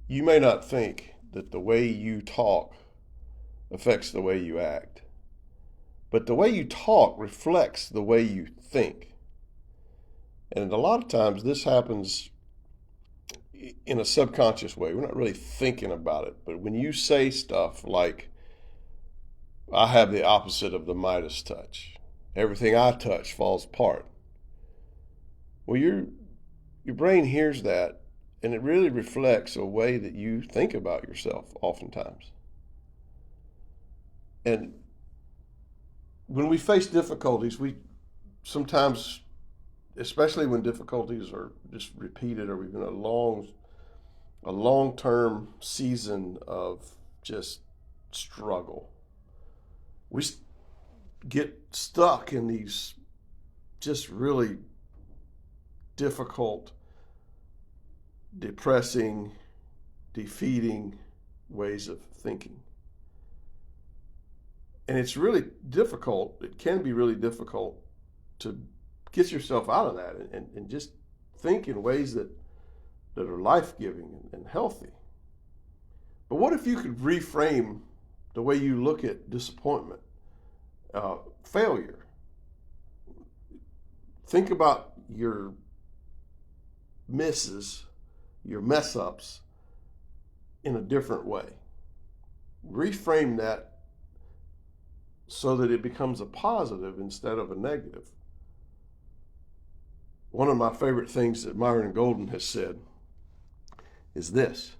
You may not think that the way you talk affects the way you act, but the way you talk reflects the way you think. And a lot of times this happens in a subconscious way. We're not really thinking about it, but when you say stuff like, I have the opposite of the Midas touch, everything I touch falls apart. Well, your brain hears that, and it really reflects a way that you think about yourself oftentimes. And when we face difficulties, we sometimes, especially when difficulties are just repeated, or we've been a long term season of just struggle, we get stuck in these just really difficult, depressing, defeating ways of thinking. And it's really difficult, it can be really difficult to get yourself out of that and just think in ways that are life giving and healthy. But what if you could reframe the way you look at disappointment, failure? Think about your misses, your mess ups in a different way. Reframe that so that it becomes a positive instead of a negative. One of my favorite things that Myron Golden has said is this.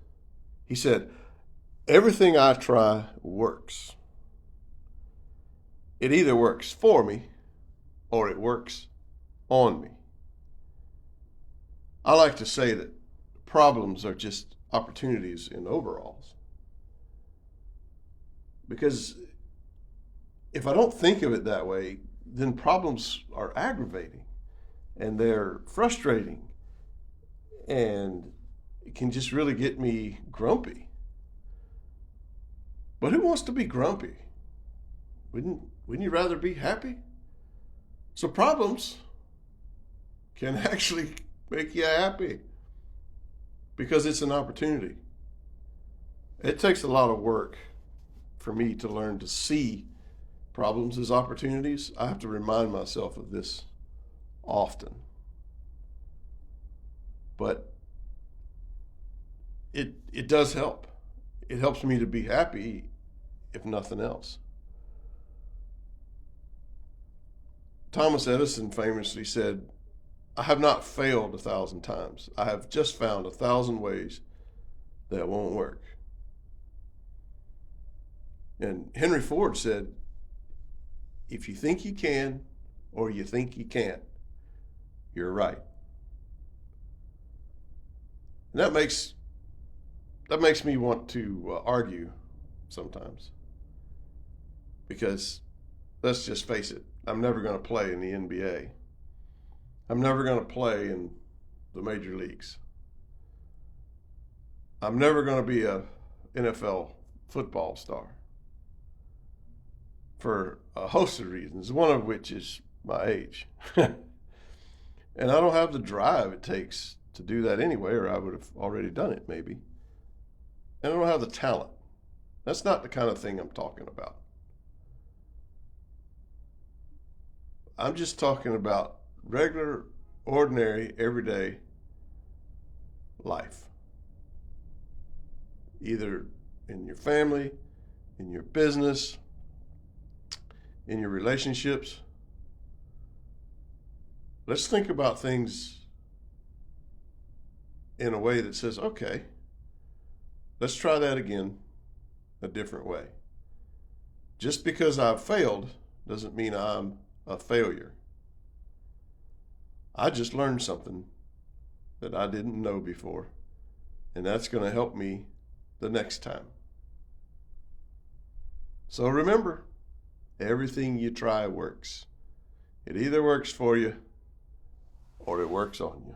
He said, everything I try works. It either works for me or it works on me. I like to say that problems are just opportunities in overalls. Because if I don't think of it that way, then problems are aggravating and they're frustrating and it can just really get me grumpy. But who wants to be grumpy? Wouldn't you rather be happy? So problems can actually make you happy because it's an opportunity. It takes a lot of work for me to learn to see problems as opportunities. I have to remind myself of this often. But it does help. It helps me to be happy, if nothing else. Thomas Edison famously said, I have not failed 1,000 times. I have just found 1,000 ways that won't work. And Henry Ford said, if you think you can or you think you can't, you're right. And that makes me want to argue sometimes. Because let's just face it, I'm never going to play in the NBA. I'm never going to play in the major leagues. I'm never going to be a NFL football star for a host of reasons, one of which is my age. And I don't have the drive it takes to do that anyway, or I would have already done it maybe. And I don't have the talent. That's not the kind of thing I'm talking about. I'm just talking about regular, ordinary, everyday life. Either in your family, in your business, in your relationships. Let's think about things in a way that says, okay, let's try that again a different way. Just because I've failed doesn't mean I'm a failure. I just learned something that I didn't know before, and that's going to help me the next time. So remember, everything you try works. It either works for you or it works on you.